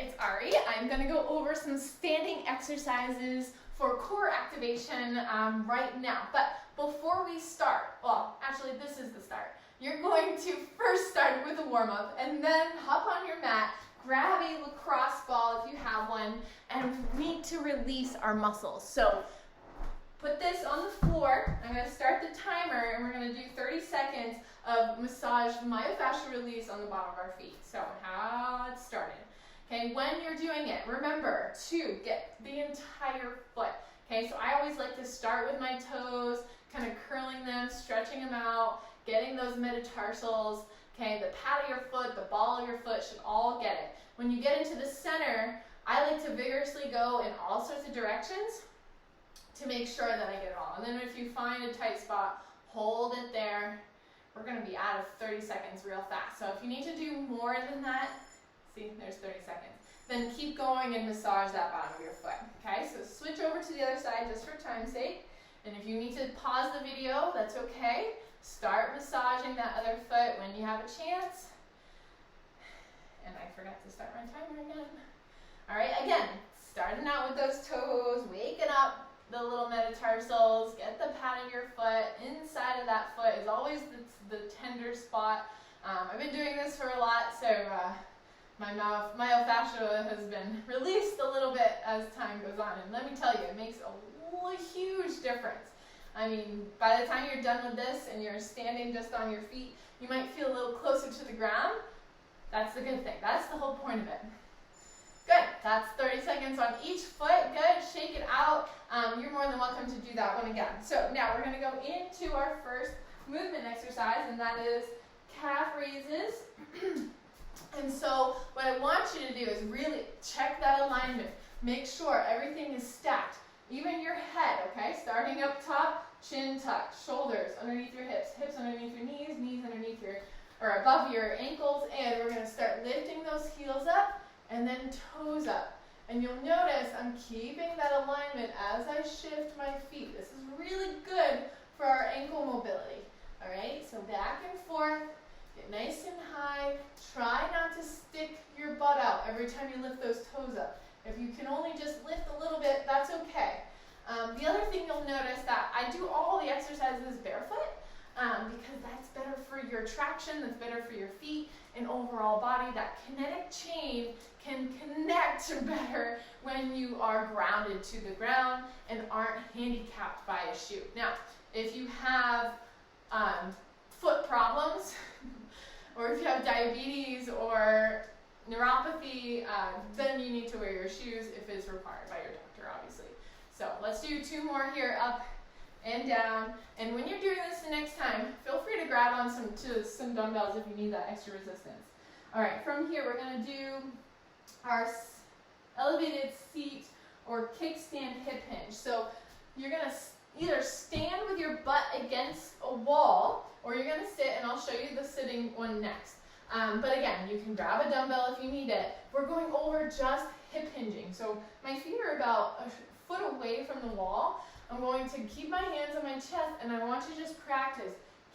it's Ari. I'm going to go over some standing exercises for core activation right now. But before we start, well, actually this is the start. You're going to first start with a warm-up and then hop on your mat, grab a lacrosse ball if you have one, and we need to release our muscles. So put this on the floor. I'm going to start the timer and we're going to do 30 seconds of massage myofascial release on the bottom of our feet. So how it's started. Okay, when you're doing it, remember to get the entire foot. Okay, so I always like to start with my toes, kind of curling them, stretching them out, getting those metatarsals. Okay, the pad of your foot, the ball of your foot should all get it. When you get into the center, I like to vigorously go in all sorts of directions to make sure that I get it all. And then if you find a tight spot, hold it there. We're going to be out of 30 seconds real fast. So if you need to do more than that, see, there's 30 seconds. Then keep going and massage that bottom of your foot. Okay, so switch over to the other side just for time's sake. And if you need to pause the video, that's okay. Start massaging that other foot when you have a chance. And I forgot to start my timer again. All right, again, starting out with those toes, waking up the little metatarsals, get the pad of your foot. Inside of that foot is always the tender spot. I've been doing this for a lot, so my myofascia has been released a little bit as time goes on. And let me tell you, it makes a huge difference. I mean, by the time you're done with this and you're standing just on your feet, you might feel a little closer to the ground. That's the good thing. That's the whole point of it. Good. That's 30 seconds on each foot. Good. Shake it out. You're more than welcome to do that one again. So now we're going to go into our first movement exercise, and that is calf raises. And so what I want you to do is really check that alignment. Make sure everything is stacked. Even your head, okay? Starting up top, chin tucked, shoulders underneath your hips, hips underneath your knees, knees underneath your, or above your ankles, and we're going to start lifting those heels up and then toes up. And you'll notice I'm keeping that alignment as I shift my feet. This is really good for our ankle mobility. All right, so back and forth, get nice and high. Try not to stick your butt out every time you lift those toes up. If you can only just lift a little bit, that's okay. The other thing you'll notice that I do all the exercises barefoot because that's better for your traction, that's better for your feet and overall body. That kinetic chain can connect better when you are grounded to the ground and aren't handicapped by a shoe. Now, if you have foot problems or if you have diabetes or neuropathy, then you need to wear your shoes if it's required by your doctor, obviously. So let's do two more here, up and down. And when you're doing this the next time, feel free to grab on some dumbbells if you need that extra resistance. All right, from here we're going to do our elevated seat or kickstand hip hinge. So you're going to either stand with your butt against a wall or you're going to sit, and I'll show you the sitting one next. But again, you can grab a dumbbell if you need it. We're going over just hip hinging. So my feet are about a foot away from the wall. I'm going to keep my hands on my chest, and I want you to just practice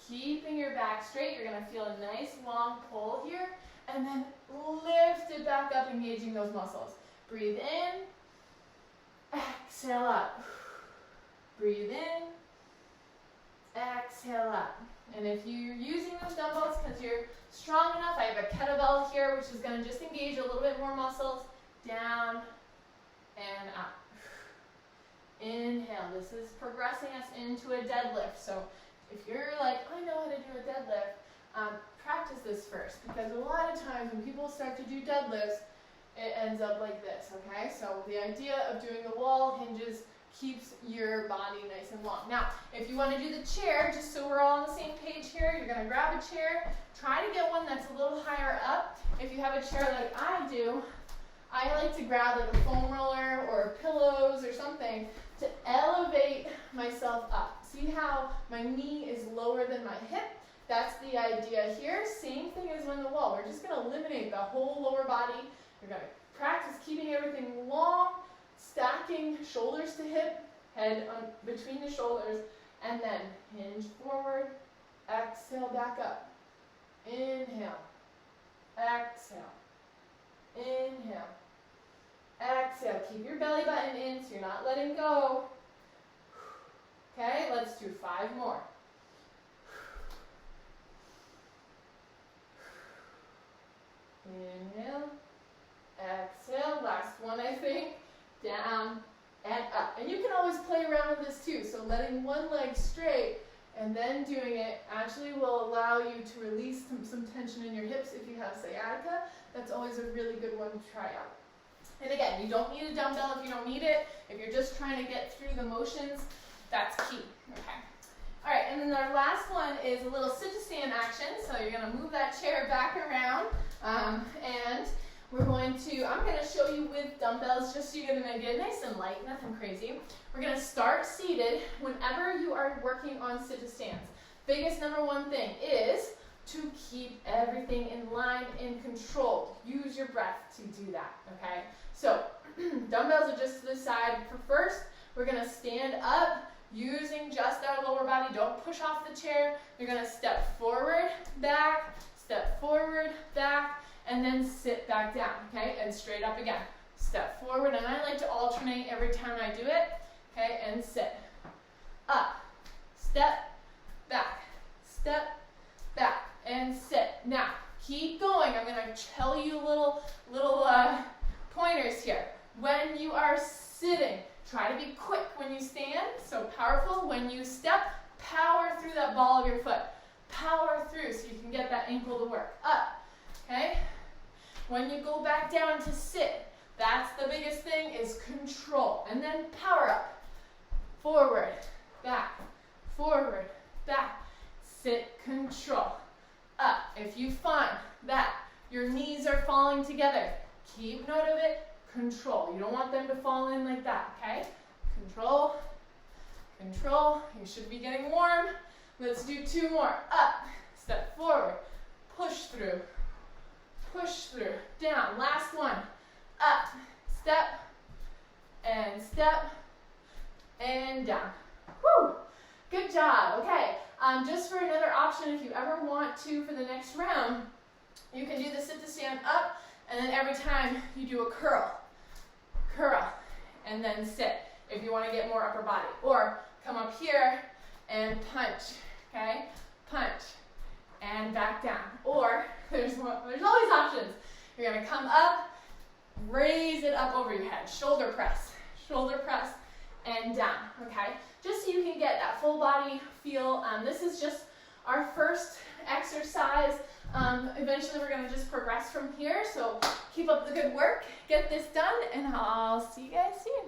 keeping your back straight. You're going to feel a nice long pull here, and then lift it back up, engaging those muscles. Breathe in, exhale up. Breathe in, exhale up. And if you're using those dumbbells because you're strong enough, I have a kettlebell here, which is going to just engage a little bit more muscles. Down and up. Inhale. This is progressing us into a deadlift. So if you're like, I know how to do a deadlift, practice this first, because a lot of times when people start to do deadlifts, it ends up like this, okay? So the idea of doing the wall hinges keeps your body nice and long. Now, if you want to do the chair, just so we're all on the same page here, you're going to grab a chair. Try to get one that's a little higher up. If you have a chair like I do, I like to grab like a foam roller or pillows or something to elevate myself up. See how my knee is lower than my hip? That's the idea here. Same thing as on the wall. We're just going to eliminate the whole lower body. You're going to practice keeping everything long, stacking shoulders to hip, head on between the shoulders, and then hinge forward, exhale back up. Inhale, exhale, inhale, keep your belly button in so you're not letting go. Okay, let's do 5 more. Inhale, exhale, last one I think. Down and up. And you can always play around with this too. So letting one leg straight and then doing it actually will allow you to release some tension in your hips if you have sciatica. That's always a really good one to try out. And again, you don't need a dumbbell if you don't need it. If you're just trying to get through the motions, that's key. Okay. All right, and then our last one is a little sit-to-stand action. So you're going to move that chair back around, and I'm going to show you with dumbbells just so you get an idea, nice and light, nothing crazy. We're going to start seated whenever you are working on sit-to-stands. Biggest number one thing is to keep everything in line and controlled. Use your breath to do that, okay? So dumbbells are just to the side. For first, we're going to stand up using just our lower body. Don't push off the chair. You're going to step forward, back, and then sit back down, okay? And straight up again. Step forward, and I like to alternate every time I do it, okay? And sit. Up, step, back, and sit. Now, keep going. I'm going to tell you little pointers here. When you are sitting, try to be quick when you stand, so powerful. When you step, power through that ball of your foot. Power through so you can get that ankle to work. Up, okay? When you go back down to sit, that's the biggest thing, is control. And then power up. Forward, back, sit, control. Up. If you find that your knees are falling together, keep note of it, control. You don't want them to fall in like that, okay? Control. You should be getting warm. Let's do 2 more. Up, step forward, push through, down. Last one. Up, step, and down. Whew. Good job. Okay. Just for another option, if you ever want to, for the next round, you can do the sit to stand up, and then every time you do a curl, and then sit, if you want to get more upper body. Or come up here and punch, okay? Punch, and back down. Or, there's always options. You're going to come up, raise it up over your head, shoulder press, and down, okay? Just so you can get that full body feel. This is just our first exercise. Eventually we're going to just progress from here, so keep up the good work, get this done, and I'll see you guys soon.